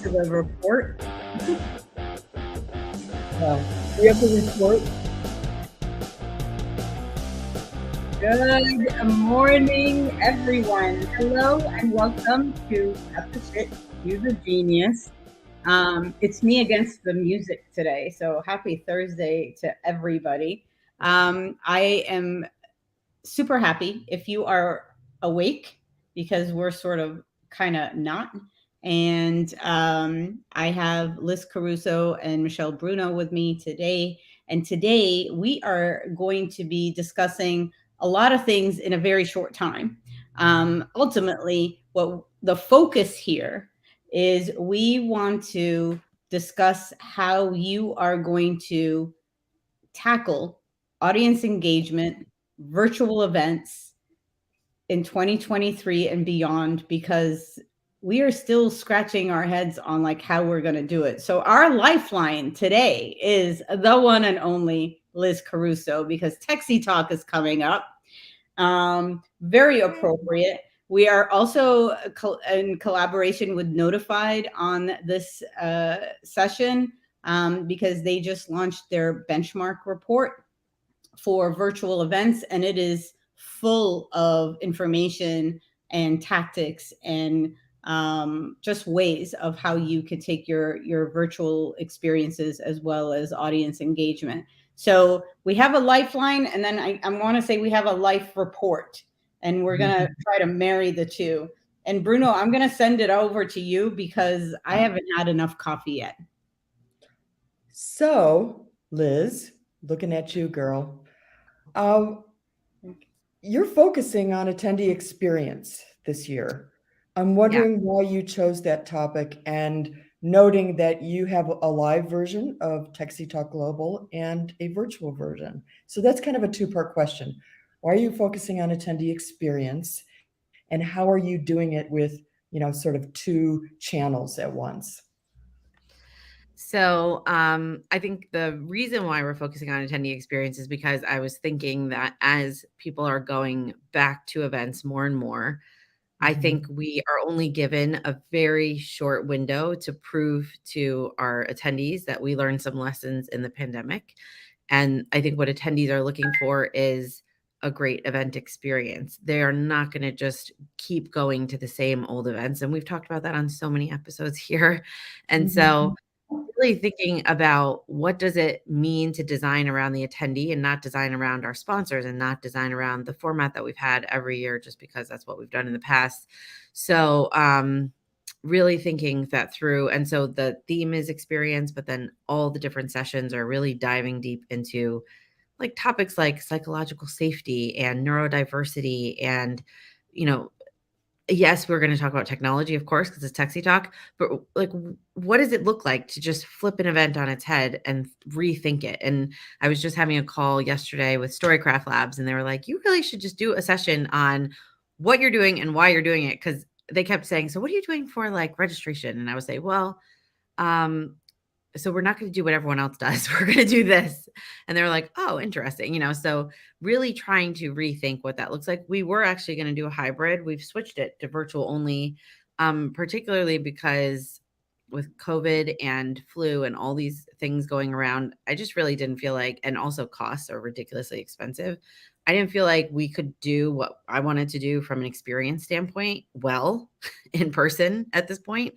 to the report. We have the report. Good morning, everyone. Hello and welcome to Opposite You the Genius. It's me against the music today, so happy Thursday to everybody. I am super happy if you are awake because we're sort of kind of not. And I have Liz Caruso and Michelle Bruno with me today. And today we are going to be discussing a lot of things in a very short time. Ultimately, what the focus here is we want to discuss how you are going to tackle audience engagement, virtual events in 2023 and beyond, because we are still scratching our heads on like how we're going to do it. So our lifeline today is the one and only Liz Caruso, because Texie Talk is coming up. Very appropriate. We are also in collaboration with Notified on this session because they just launched their benchmark report for virtual events, and it is full of information and tactics and just ways of how you could take your virtual experiences as well as audience engagement. So we have a lifeline, and then I want to say we have a life report, and we're going to try to marry the two. And Bruno, I'm going to send it over to you because I haven't had enough coffee yet. So, Liz, looking at you, girl, you're focusing on attendee experience this year. I'm wondering why you chose that topic, and noting that you have a live version of Texie Talk Global and a virtual version. So that's kind of a two-part question. Why are you focusing on attendee experience, and how are you doing it with, sort of two channels at once? So I think the reason why we're focusing on attendee experience is because I was thinking that as people are going back to events more and more, I think we are only given a very short window to prove to our attendees that we learned some lessons in the pandemic. And I think what attendees are looking for is a great event experience. They are not going to just keep going to the same old events. And we've talked about that on so many episodes here. And so really thinking about what does it mean to design around the attendee and not design around our sponsors and not design around the format that we've had every year, just because that's what we've done in the past. So really thinking that through. And so the theme is experience, but then all the different sessions are really diving deep into like topics like psychological safety and neurodiversity and, yes, we're going to talk about technology, of course, because it's Texie Talk, but like, what does it look like to just flip an event on its head and rethink it? And I was just having a call yesterday with Storycraft Labs, and they were like, you really should just do a session on what you're doing and why you're doing it. Because they kept saying, so what are you doing for like registration? And I would say, well, so we're not going to do what everyone else does. We're going to do this. And they were like, oh, interesting. So really trying to rethink what that looks like. We were actually going to do a hybrid. We've switched it to virtual only, particularly because with COVID and flu and all these things going around, I just really didn't feel like, and also costs are ridiculously expensive. I didn't feel like we could do what I wanted to do from an experience standpoint well in person at this point.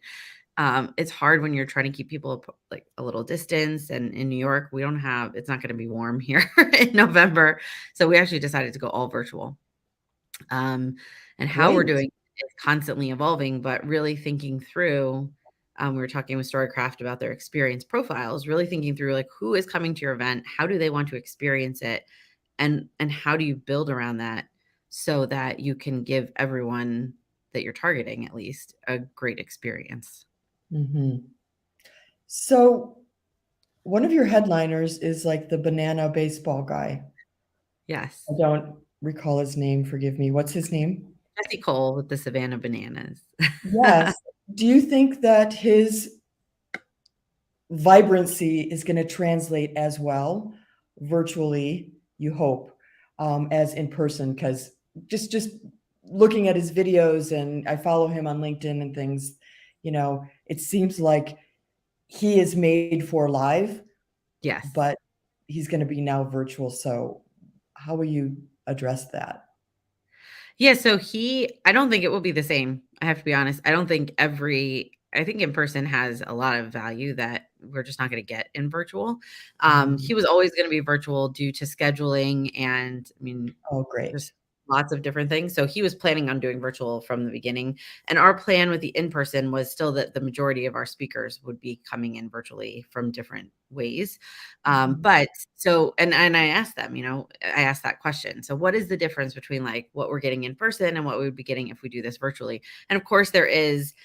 It's hard when you're trying to keep people like a little distance, and in New York, it's not going to be warm here in November. So we actually decided to go all virtual. And how we're doing is constantly evolving, but really thinking through, we were talking with Storycraft about their experience profiles, really thinking through like who is coming to your event, how do they want to experience it, and how do you build around that so that you can give everyone that you're targeting at least a great experience. So one of your headliners is like the banana baseball guy. Yes. I don't recall his name. Forgive me. What's his name? Jesse Cole with the Savannah Bananas. Yes. Do you think that his vibrancy is going to translate as well virtually, you hope, as in person? Because just looking at his videos, and I follow him on LinkedIn and things, it seems like he is made for live, Yes. but he's going to be now virtual. So how will you address that? Yeah, so I don't think it will be the same. I have to be honest. I think in person has a lot of value that we're just not going to get in virtual. He was always going to be virtual due to scheduling and Oh, great. there's lots of different things. So he was planning on doing virtual from the beginning. And our plan with the in-person was still that the majority of our speakers would be coming in virtually from different ways. But so, and I asked them, I asked that question. So what is the difference between like what we're getting in person and what we would be getting if we do this virtually? And of course there is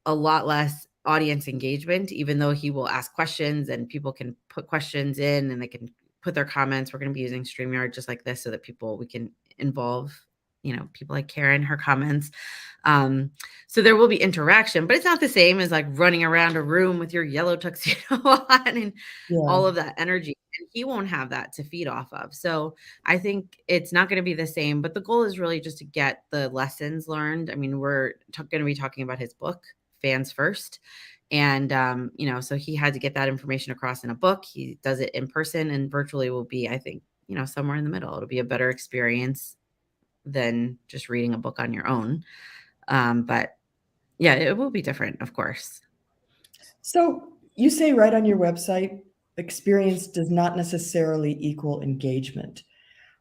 a lot less audience engagement, even though he will ask questions and people can put questions in and they can put their comments. We're going to be using StreamYard just like this so that we can involve, people like Karen, her comments. So there will be interaction, but it's not the same as like running around a room with your yellow tuxedo on and all of that energy. And he won't have that to feed off of. So I think it's not going to be the same, but the goal is really just to get the lessons learned. We're going to be talking about his book, Fans First. And, so he had to get that information across in a book. He does it in person, and virtually will be, I think, somewhere in the middle. It'll be a better experience than just reading a book on your own. But yeah, it will be different, of course. So you say right on your website, experience does not necessarily equal engagement.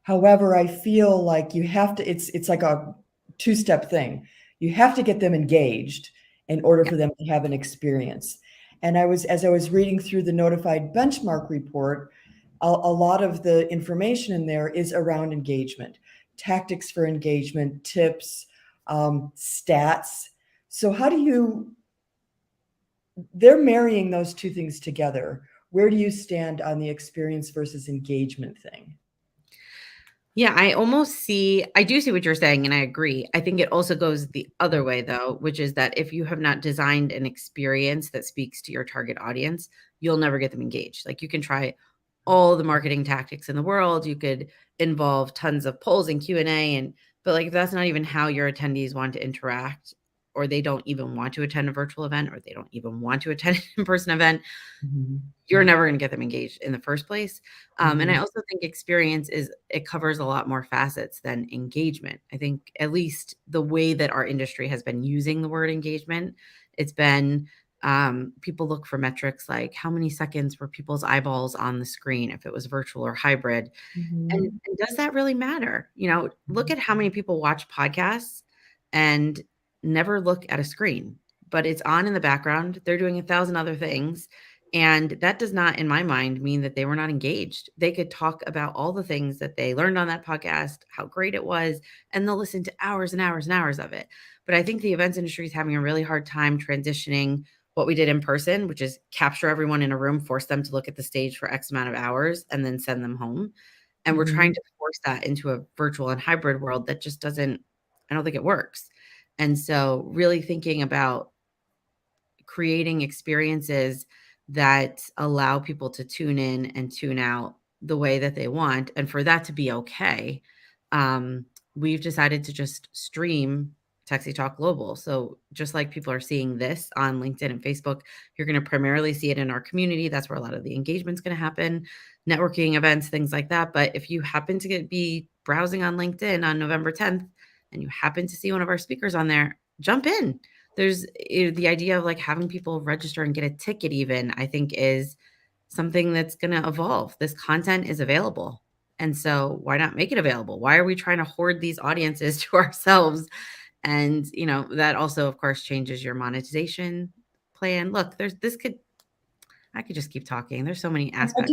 However, I feel like you have to, it's like a two-step thing. You have to get them engaged in order for them to have an experience. And as I was reading through the notified benchmark report, a lot of the information in there is around engagement, tactics for engagement, tips, stats. So they're marrying those two things together. Where do you stand on the experience versus engagement thing? Yeah, I do see what you're saying, and I agree. I think it also goes the other way, though, which is that if you have not designed an experience that speaks to your target audience, you'll never get them engaged. Like, you can try all the marketing tactics in the world. You could involve tons of polls and Q&A, but like, if that's not even how your attendees want to interact, or they don't even want to attend a virtual event, or they don't even want to attend an in-person event, you're never going to get them engaged in the first place. And I also think experience it covers a lot more facets than engagement. I think at least the way that our industry has been using the word engagement, it's been people look for metrics like how many seconds were people's eyeballs on the screen if it was virtual or hybrid. And does that really matter? Look at how many people watch podcasts and never look at a screen, but it's on in the background. They're doing 1,000 other things. And that does not, in my mind, mean that they were not engaged. They could talk about all the things that they learned on that podcast, how great it was, and they'll listen to hours and hours and hours of it. But I think the events industry is having a really hard time transitioning what we did in person, which is capture everyone in a room, force them to look at the stage for X amount of hours, and then send them home. And we're trying to force that into a virtual and hybrid world that just I don't think it works. And so really thinking about creating experiences that allow people to tune in and tune out the way that they want. And for that to be okay, we've decided to just stream Taxi Talk Global. So just like people are seeing this on LinkedIn and Facebook, you're going to primarily see it in our community. That's where a lot of the engagement is going to happen, networking events, things like that. But if you happen to be browsing on LinkedIn on November 10th and you happen to see one of our speakers on there, jump in. There's the idea of like having people register and get a ticket even, I think, is something that's going to evolve. This content is available. And so why not make it available? Why are we trying to hoard these audiences to ourselves? And, that also, of course, changes your monetization plan. Look, I could just keep talking. There's so many aspects.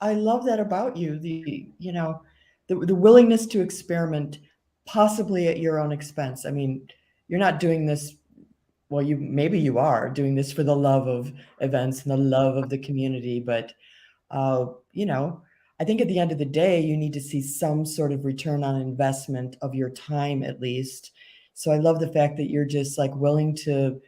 I love that about you. The willingness to experiment, possibly at your own expense. I mean, you're not doing this. Well, maybe you are doing this for the love of events and the love of the community, but I think at the end of the day, you need to see some sort of return on investment of your time, at least. So I love the fact that you're just like willing to,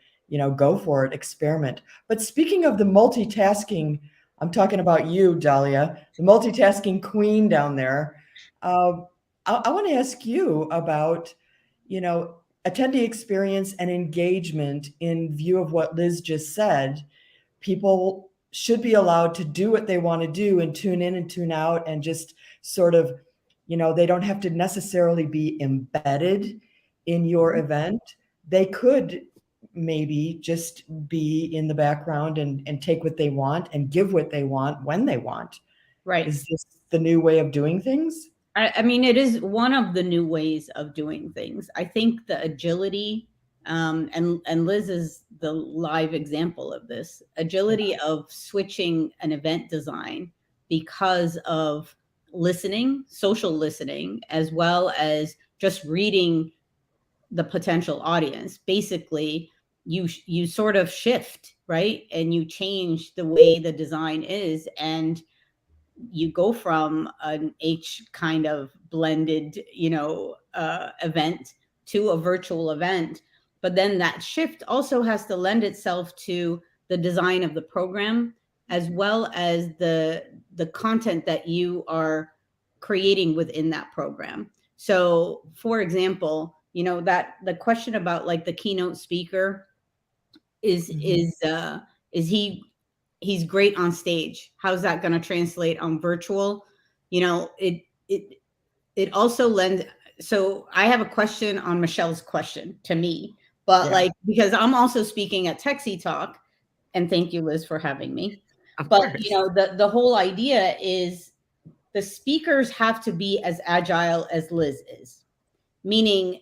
go for it, experiment. But speaking of the multitasking, I'm talking about you, Dahlia, the multitasking queen down there. I want to ask you about, attendee experience and engagement in view of what Liz just said, people should be allowed to do what they want to do and tune in and tune out and just sort of, they don't have to necessarily be embedded in your event. They could maybe just be in the background and take what they want and give what they want when they want. Right. Is this the new way of doing things? I mean, it is one of the new ways of doing things. I think the agility, and Liz is the live example of this, agility of switching an event design because of listening, social listening, as well as just reading the potential audience. Basically, you sort of shift, right? And you change the way the design is, and you go from an H kind of blended, event to a virtual event. But then that shift also has to lend itself to the design of the program, as well as the content that you are creating within that program. So, for example, that the question about like the keynote speaker is he's great on stage. How's that going to translate on virtual? It also lends. So I have a question on Michelle's question to me, but because I'm also speaking at Texie Talk, and thank you, Liz, for having me. Of but course. The whole idea is the speakers have to be as agile as Liz is, meaning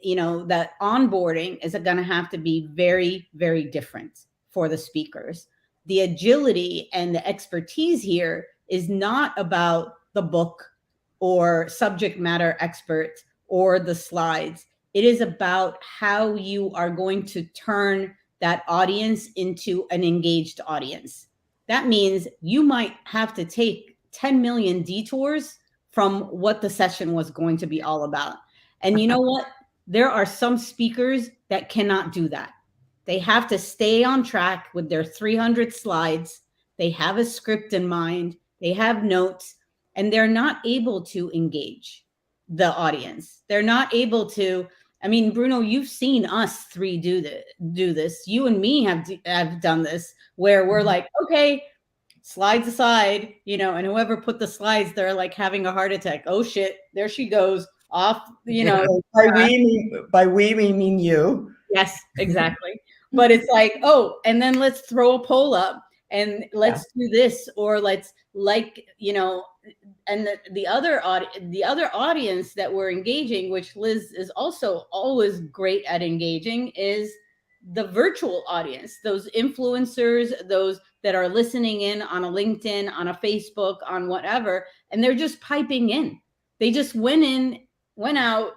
that onboarding is going to have to be very, very different for the speakers. The agility and the expertise here is not about the book or subject matter expert or the slides. It is about how you are going to turn that audience into an engaged audience. That means you might have to take 10 million detours from what the session was going to be all about. And you know what? There are some speakers that cannot do that. They have to stay on track with their 300 slides. They have a script in mind. They have notes, and they're not able to engage the audience. They're not able to. I mean, Bruno, you've seen us three do this. You and me have done this, where we're like, okay, slides aside, and whoever put the slides, they're like having a heart attack. Oh shit, there she goes off. By we mean you. Yes, exactly. But it's like, oh, and then let's throw a poll up and let's do this, or let's and the other audience that we're engaging, which Liz is also always great at engaging, is the virtual audience, those influencers, those that are listening in on a LinkedIn, on a Facebook, on whatever, and they're just piping in. They just went out,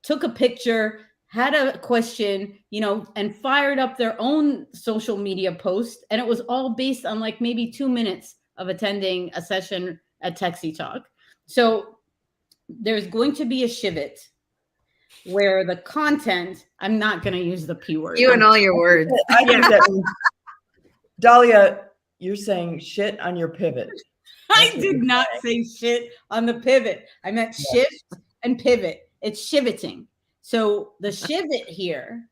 took a picture, had a question, and fired up their own social media post. And it was all based on like maybe 2 minutes of attending a session at Texie Talk. So there's going to be a shivot where the content, I'm not going to use the P word. You and all your words. I think that means, Dahlia, you're saying shit on your pivot. I did not say shit on the pivot. I meant shift and pivot. It's shiveting. So the shivot here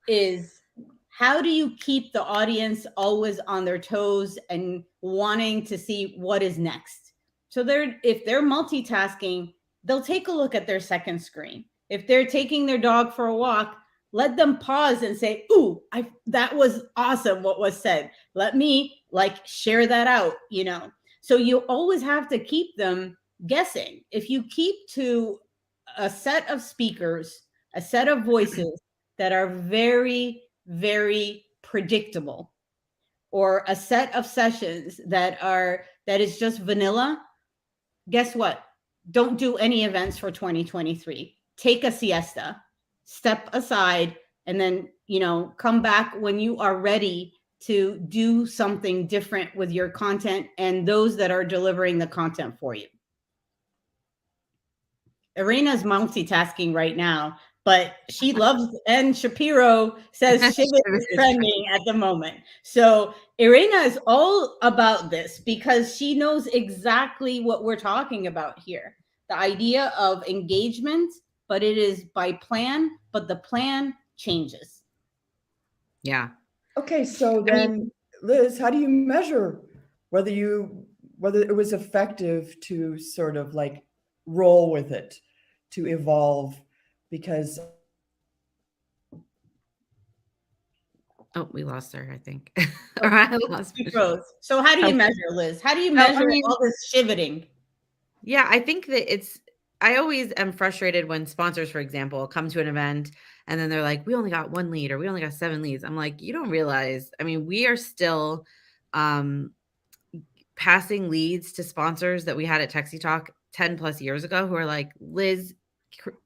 is, how do you keep the audience always on their toes and wanting to see what is next? So if they're multitasking, they'll take a look at their second screen. If they're taking their dog for a walk, let them pause and say, ooh, that was awesome what was said. Let me share that out, So you always have to keep them guessing. If you keep to a set of speakers, a set of voices that are very, very predictable, or a set of sessions that is just vanilla, guess what? Don't do any events for 2023. Take a siesta, step aside, and then, come back when you are ready to do something different with your content and those that are delivering the content for you. Irena's multitasking right now, but she loves, and Shapiro says shivit is trending at the moment. So Irena is all about this because she knows exactly what we're talking about here. The idea of engagement but it is by plan, but the plan changes. Yeah. Okay, so then, Liz, how do you measure whether it was effective to sort of like roll with it, to evolve? Because we lost her, I think. Or I lost She froze. So how do you measure, Liz? How do you measure all this shifting? Yeah, I think that I always am frustrated when sponsors, for example, come to an event and then they're like, we only got 1 lead or we only got 7 leads. I'm like, you don't realize, I mean, we are still passing leads to sponsors that we had at Texie Talk 10 plus years ago who are like, Liz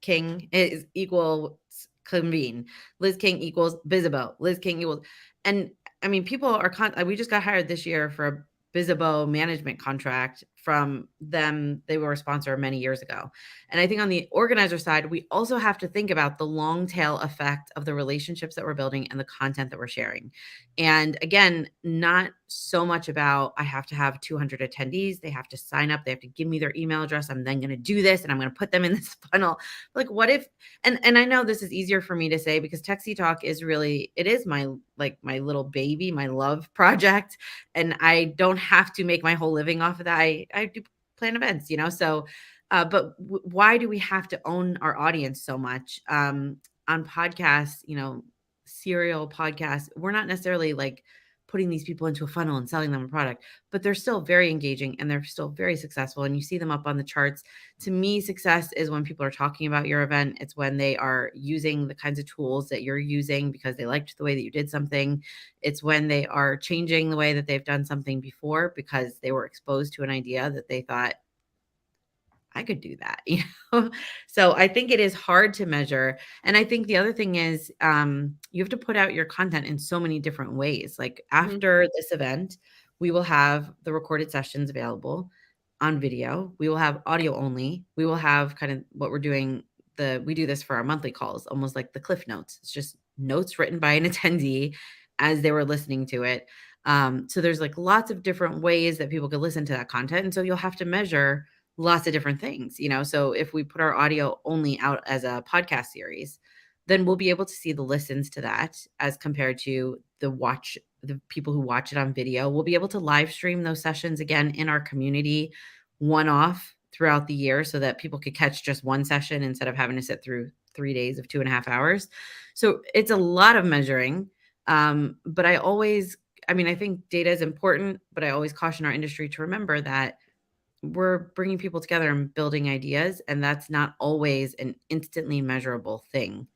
King is equals convene. Liz King equals Bisabow. Liz King equals, and I mean, people are we just got hired this year for a Bisabow management contract from them. They were a sponsor many years ago. And I think on the organizer side, we also have to think about the long tail effect of the relationships that we're building and the content that we're sharing. And again, not so much about, I have to have 200 attendees. They have to sign up. They have to give me their email address. I'm then going to do this and I'm going to put them in this funnel. Like what if, and I know this is easier for me to say because Texie Talk is really, it is my little baby, my love project. And I don't have to make my whole living off of that. I do plan events, so, but why do we have to own our audience so much? On podcasts, serial podcasts, we're not necessarily like putting these people into a funnel and selling them a product, but they're still very engaging and they're still very successful. And you see them up on the charts. To me, success is when people are talking about your event. It's when they are using the kinds of tools that you're using because they liked the way that you did something. It's when they are changing the way that they've done something before because they were exposed to an idea that they thought, I could do that, So I think it is hard to measure. And I think the other thing is you have to put out your content in so many different ways. Like after this event, we will have the recorded sessions available on video. We will have audio only. We will have kind of what we're doing. We do this for our monthly calls, almost like the Cliff Notes. It's just notes written by an attendee as they were listening to it. So there's like lots of different ways that people could listen to that content. And so you'll have to measure lots of different things, so if we put our audio only out as a podcast series, then we'll be able to see the listens to that as compared to the people who watch it on video. We'll be able to live stream those sessions again in our community one-off throughout the year so that people could catch just one session instead of having to sit through 3 days of 2.5 hours. So it's a lot of measuring. But I think data is important, but I always caution our industry to remember that we're bringing people together and building ideas, and that's not always an instantly measurable thing.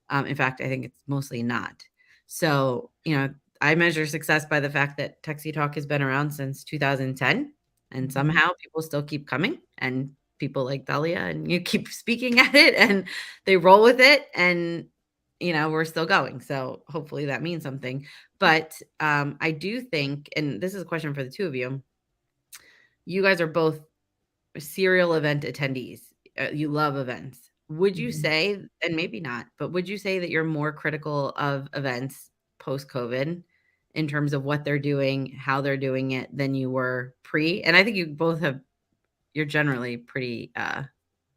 In fact, I think it's mostly not. So, I measure success by the fact that Texie Talk has been around since 2010, and somehow people still keep coming, and people like Dahlia and you keep speaking at it, and they roll with it, and we're still going. So hopefully that means something. But I do think, and this is a question for the two of you. You guys are both serial event attendees. You love events. Would you say, and maybe not, but would you say that you're more critical of events post-COVID in terms of what they're doing, how they're doing it than you were pre? And I think you both you're generally pretty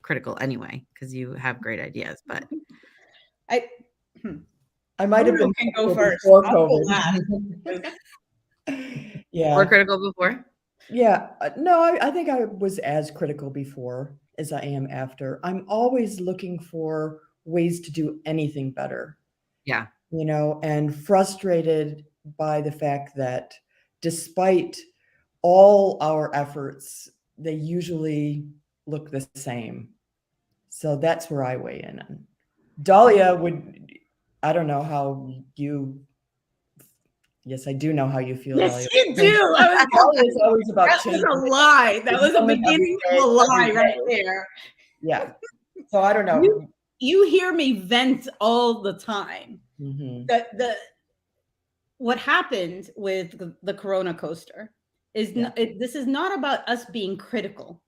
critical anyway, because you have great ideas, but I might have been can go first. Yeah. More critical before? Yeah. No, I think I was as critical before as I am after. I'm always looking for ways to do anything better. Yeah. And frustrated by the fact that despite all our efforts, they usually look the same. So that's where I weigh in. And Dahlia I don't know how you. Yes, I do know how you feel. Yes, Dahlia. you do. It's always about that change. was a lie. That was the beginning of a lie right there. Yeah. So I don't know. You hear me vent all the time. What happened with the Corona coaster is this is not about us being critical.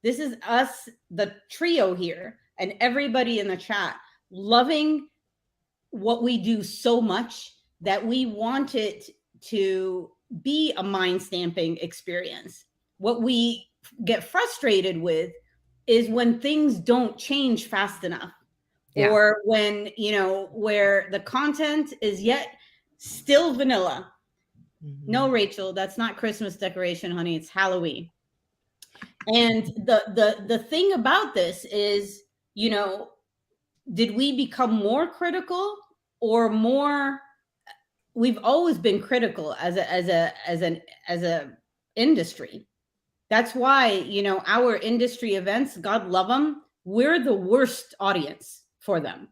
This is us, the trio here, and everybody in the chat loving what we do so much that we want it to be a mind stamping experience. What we get frustrated with is when things don't change fast enough. Yeah. or when, you know, where the content is yet still vanilla. No, Rachel, that's not Christmas decoration, honey. It's Halloween. And the thing about this is, you know, did we become more critical or more? We've always been critical as a industry. That's why, you know, our industry events, God love them, we're the worst audience for them,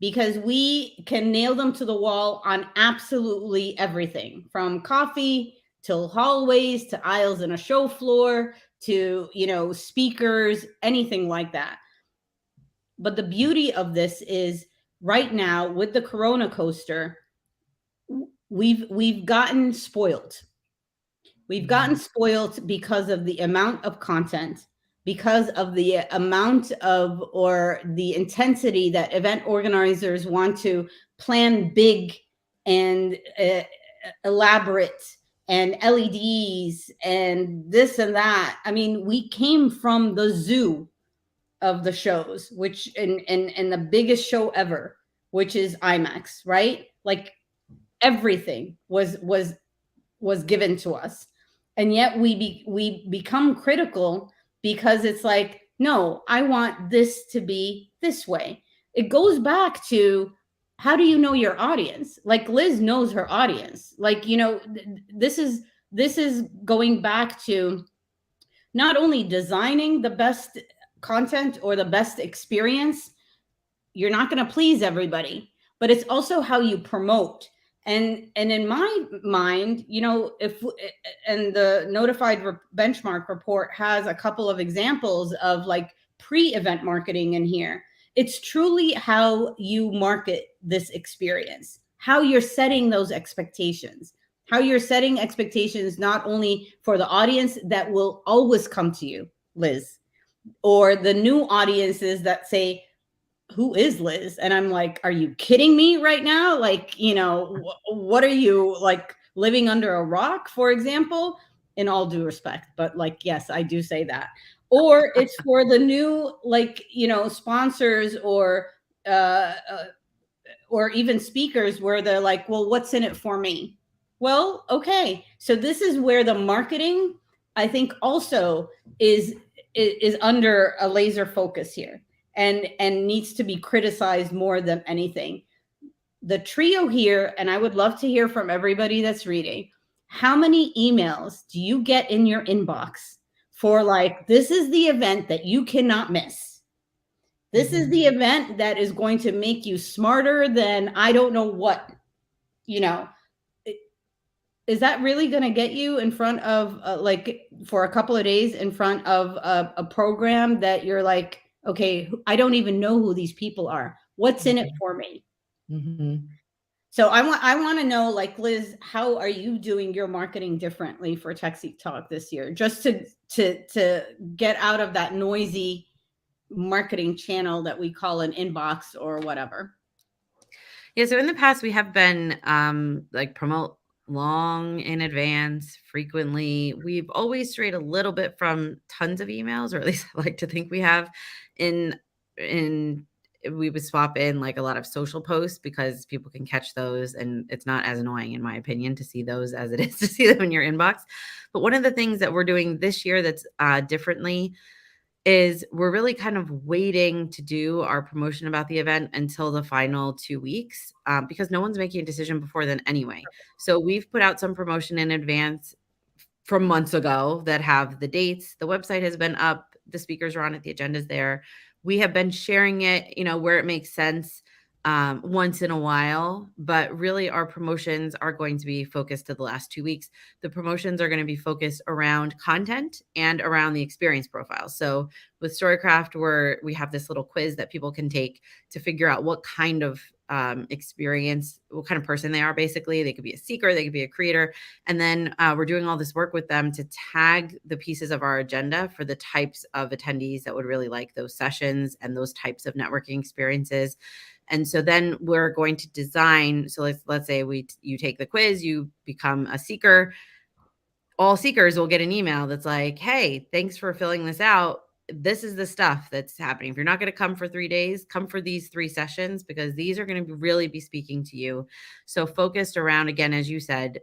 because we can nail them to the wall on absolutely everything, from coffee to hallways to aisles in a show floor to, you know, speakers, anything like that. But the beauty of this is right now with the Corona coaster, we've gotten spoiled. We've gotten spoiled because of the amount of content, because of the amount of, or the intensity that event organizers want to plan big and elaborate, and LEDs and this and that. I mean, we came from the zoo of the shows, which in the biggest show ever, which is IMAX, right? Like everything was given to us, and yet we become critical because it's like, no, I want this to be this way. It goes back to, how do you know your audience? Like Liz knows her audience. Like, you know, this is going back to not only designing the best content or the best experience. You're not going to please everybody, but it's also how you promote. And in my mind, you know, if, and the notified benchmark report has a couple of examples of like pre-event marketing in here. It's truly how you market this experience, how you're setting those expectations, how you're setting expectations not only for the audience that will always come to you, Liz, or the new audiences that say, who is Liz? And I'm like, are you kidding me right now? Like, you know, what are you, like, living under a rock, for example? In all due respect, but like, yes, I do say that. Or it's for the new, like, you know, sponsors uh, or even speakers where they're like, well, what's in it for me? Well, okay. So this is where the marketing, I think, also is under a laser focus here, and needs to be criticized more than anything. The trio here, and I would love to hear from everybody that's reading, how many emails do you get in your inbox for like, this is the event that you cannot miss? This is the event that is going to make you smarter than I don't know what, you know. Is that really going to get you in front of like for a couple of days in front of a program that you're like, okay, I don't even know who these people are. What's in it for me? So I want to know, like, Liz, how are you doing your marketing differently for Techsy Talk this year, just to get out of that noisy marketing channel that we call an inbox or whatever? Yeah. So in the past, we have been like promote long in advance, frequently. We've always strayed a little bit from tons of emails, or at least I like to think we have. In we would swap in like a lot of social posts because people can catch those, and it's not as annoying, in my opinion, to see those as it is to see them in your inbox. But one of the things that we're doing this year that's differently is we're really kind of waiting to do our promotion about the event until the final 2 weeks, because no one's making a decision before then anyway. So we've put out some promotion in advance from months ago that have the dates. The website has been up. The speakers are on it. The agenda's there. We have been sharing it, you know, where it makes sense once in a while, but really our promotions are going to be focused to the last 2 weeks. The promotions are going to be focused around content and around the experience profile. So with Storycraft, we have this little quiz that people can take to figure out what kind of experience, what kind of person they are. Basically, they could be a seeker, they could be a creator. And then we're doing all this work with them to tag the pieces of our agenda for the types of attendees that would really like those sessions and those types of networking experiences. And so then we're going to design. So let's say you take the quiz, you become a seeker. All seekers will get an email that's like, hey, thanks for filling this out. this is the stuff that's happening. If you're not going to come for 3 days, come for these 3 sessions, because these are going to really be speaking to you. So focused around, again, as you said,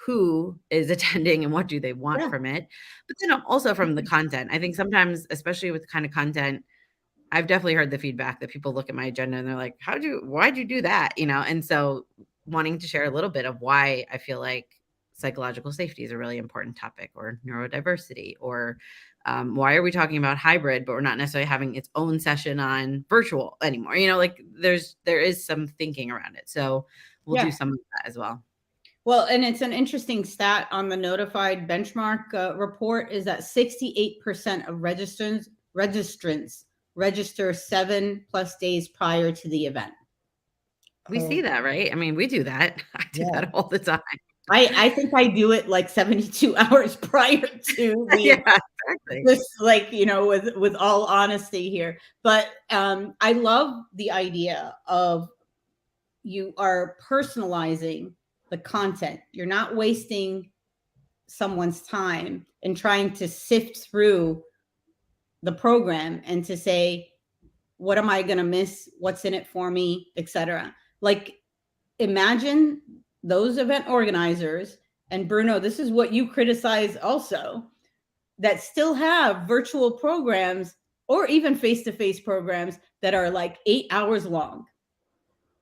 who is attending and what do they want from it, but then also from the content. I think sometimes, especially with the kind of content, I've definitely heard the feedback that people look at my agenda and they're like, why'd you do that? And so wanting to share a little bit of why I feel like psychological safety is a really important topic, or neurodiversity, or why are we talking about hybrid, but we're not necessarily having its own session on virtual anymore? Like there is some thinking around it. So we'll do some of that as well. Well, and it's an interesting stat on the Notified benchmark report is that 68% of registrants register 7+ days prior to the event. We see that, right? I mean, we do that. I do that all the time. I think I do it like 72 hours prior to the exactly. Just like, with all honesty here. But I love the idea of you are personalizing the content. You're not wasting someone's time and trying to sift through the program and to say, what am I going to miss? What's in it for me, etc. Like, imagine those event organizers, and Bruno, this is what you criticize also, that still have virtual programs or even face-to-face programs that are like 8 hours long.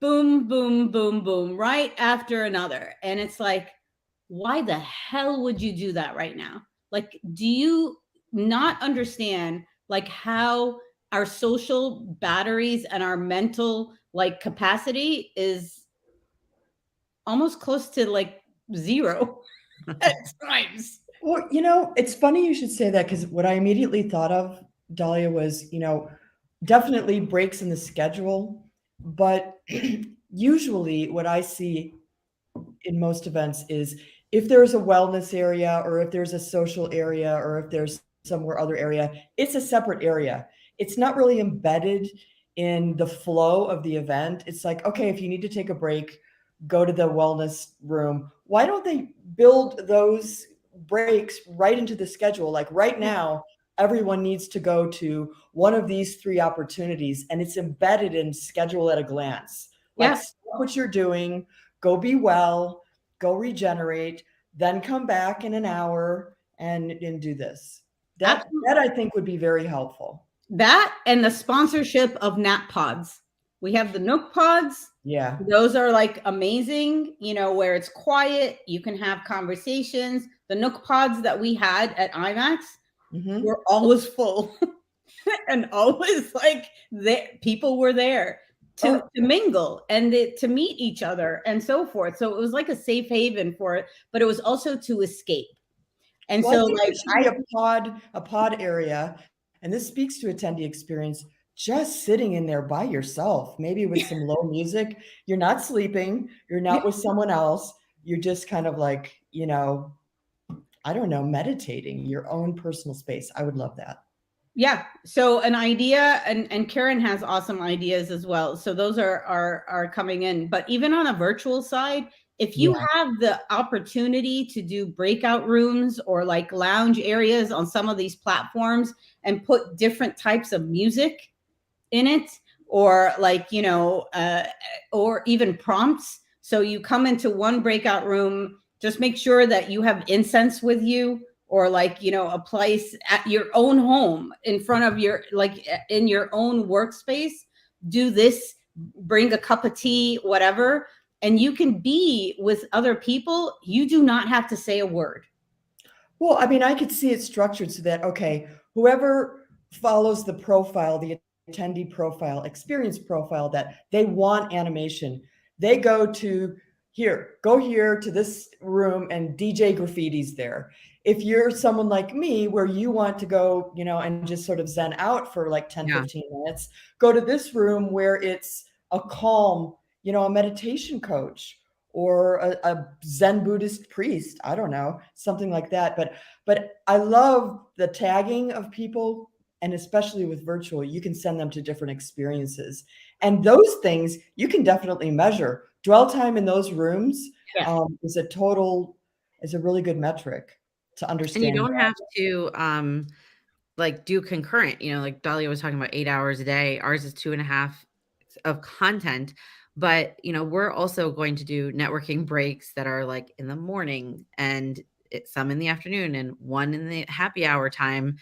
Boom, boom, boom, boom, right after another. And it's like, why the hell would you do that right now? Like, do you not understand like how our social batteries and our mental like capacity is almost close to like zero at times? Well, it's funny you should say that, because what I immediately thought of, Dahlia, was, definitely breaks in the schedule. But usually what I see in most events is if there's a wellness area, or if there's a social area, or if there's somewhere other area, it's a separate area. It's not really embedded in the flow of the event. It's like, okay, if you need to take a break, go to the wellness room. Why don't they build those breaks right into the schedule? Like right now, everyone needs to go to one of these 3 opportunities, and it's embedded in schedule at a glance. Like, stop what you're doing, go be well, go regenerate, then come back in an hour and do this. That I think would be very helpful. That and the sponsorship of nap pods. We have the Nook pods. Yeah. Those are like amazing, where it's quiet. You can have conversations. The Nook pods that we had at IMAX were always full and always like people were there to mingle and to meet each other and so forth. So it was like a safe haven for it, but it was also to escape. And so like a pod area, and this speaks to attendee experience, just sitting in there by yourself, maybe with some low music. You're not sleeping, you're not with someone else, you're just kind of like, I don't know, meditating, your own personal space. I would love that. Yeah. So an idea, and Karen has awesome ideas as well. So those are coming in. But even on a virtual side, if you have the opportunity to do breakout rooms or like lounge areas on some of these platforms and put different types of music in it, or like, or even prompts. So you come into one breakout room, just make sure that you have incense with you, or like, a place at your own home in front of your, like in your own workspace, do this, bring a cup of tea, whatever. And you can be with other people. You do not have to say a word. Well, I mean, I could see it structured so that, okay, whoever follows the profile, the attendee profile, experience profile, that they want animation, they go to here to this room and DJ graffiti's there. If you're someone like me, where you want to go, and just sort of zen out for like 10, 15 minutes, go to this room where it's a calm, a meditation coach or a Zen Buddhist priest. I don't know, something like that. But I love the tagging of people, and especially with virtual, you can send them to different experiences. And those things you can definitely measure. Dwell time in those rooms is a really good metric to understand. And you don't have to like do concurrent, like Dahlia was talking about 8 hours a day. Ours is 2.5 of content, but we're also going to do networking breaks that are like in the morning and some in the afternoon and one in the happy hour time.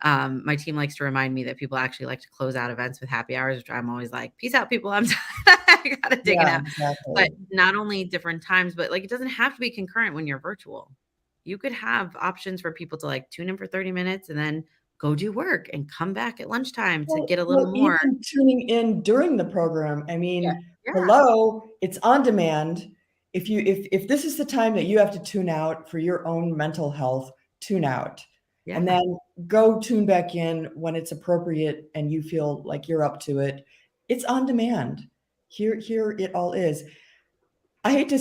My team likes to remind me that people actually like to close out events with happy hours, which I'm always like, peace out, people. I'm I gotta take it out. Exactly. But not only different times, but like it doesn't have to be concurrent when you're virtual. You could have options for people to like tune in for 30 minutes and then go do work and come back at lunchtime to get a little more. Even tuning in during the program. I mean, Yeah. hello, it's on demand. If this is the time that you have to tune out for your own mental health, tune out. Yeah. And then go tune back in when it's appropriate and you feel like you're up to it. It's on demand. Here it all is. I hate to,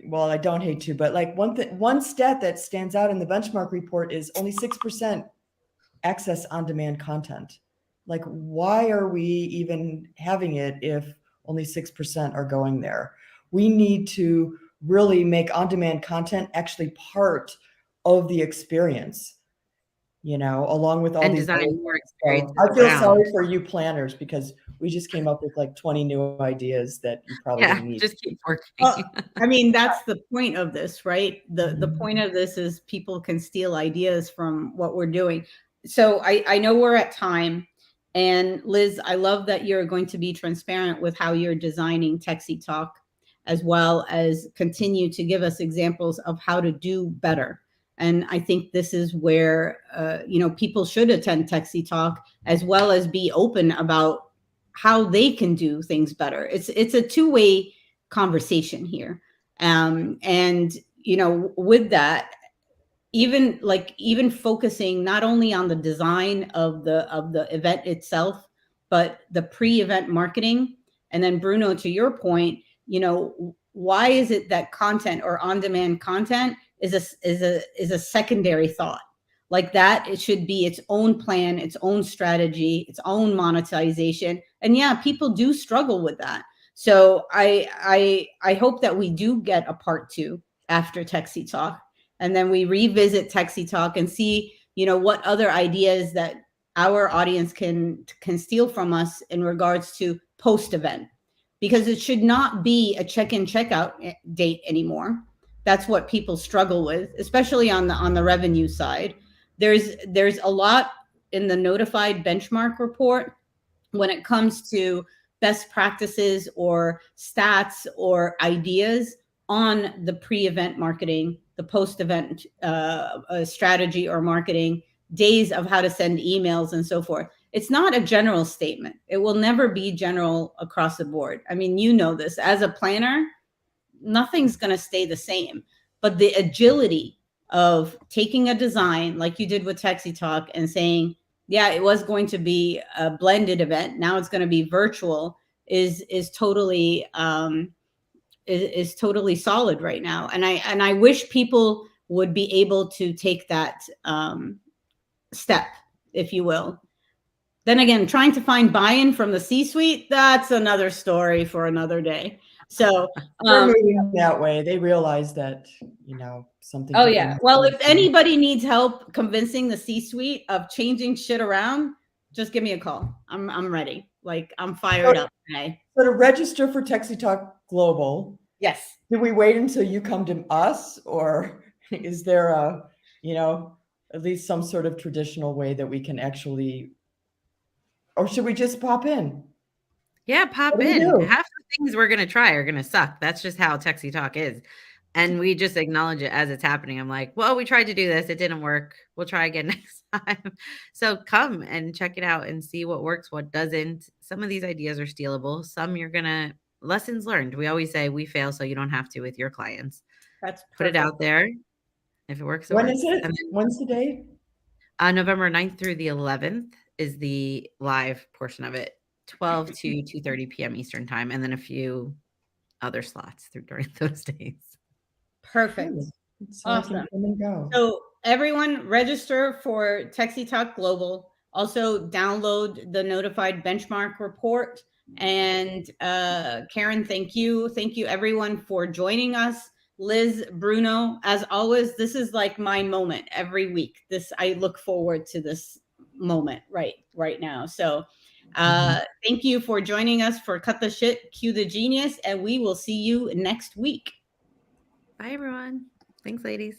well, I don't hate to, but like one stat that stands out in the benchmark report is only 6% access on-demand content. Like, why are we even having it if only 6% are going there? We need to really make on-demand content actually part of the experience, along with all and these design more experiences. I feel sorry for you planners because we just came up with like 20 new ideas that you probably didn't need. Just keep working. Well, I mean, that's the point of this, right? The point of this is people can steal ideas from what we're doing. So I know we're at time. And Liz, I love that you're going to be transparent with how you're designing Texie Talk, as well as continue to give us examples of how to do better. And I think this is where, people should attend Texie Talk, as well as be open about how they can do things better. It's a two-way conversation here. And, with that, even focusing not only on the design of the event itself, but the pre-event marketing. And then Bruno, to your point, why is it that content or on-demand content is a secondary thought? Like that, it should be its own plan, its own strategy, its own monetization. And yeah, people do struggle with that. So I hope that we do get a part 2 after Texie Talk, and then we revisit Texie Talk and see, what other ideas that our audience can steal from us in regards to post-event, because it should not be a check-in, check-out date anymore. That's what people struggle with, especially on the revenue side. There's a lot in the notified benchmark report when it comes to best practices or stats or ideas on the pre-event marketing, the post-event strategy or marketing, days of how to send emails and so forth. It's not a general statement. It will never be general across the board. I mean, this as a planner, nothing's going to stay the same, but the agility of taking a design like you did with Texie Talk and saying, yeah, it was going to be a blended event, now it's going to be virtual, is totally is totally solid right now. And I wish people would be able to take that step, if you will. Then again, trying to find buy-in from the C-suite, that's another story for another day. So they're moving that way. They realize that, something. Oh yeah. Well, if anybody needs help convincing the C-suite of changing shit around, just give me a call. I'm ready. Like, I'm fired up today. So to register for Texie Talk Global, yes. Do we wait until you come to us, or is there at least some sort of traditional way that we can actually, or should we just pop in? Yeah, pop in. Half the things we're going to try are going to suck. That's just how Texie Talk is. And we just acknowledge it as it's happening. I'm like, well, we tried to do this. It didn't work. We'll try again next time. So come and check it out and see what works, what doesn't. Some of these ideas are stealable. Some you're going to, lessons learned. We always say we fail so you don't have to with your clients. That's perfect. Put it out there. If it works, when is it? When's the date? November 9th through the 11th is the live portion of it. 12 to 2:30 p.m. Eastern time, and then a few other slots during those days. Perfect. So awesome. So everyone register for Texie Talk Global. Also download the notified benchmark report. And Karen, thank you. Thank you everyone for joining us. Liz, Bruno, as always, this is like my moment every week. I look forward to this moment right now. So thank you for joining us for Cut the Shit, Cue the Genius, and we will see you next week. Bye, everyone. Thanks, ladies.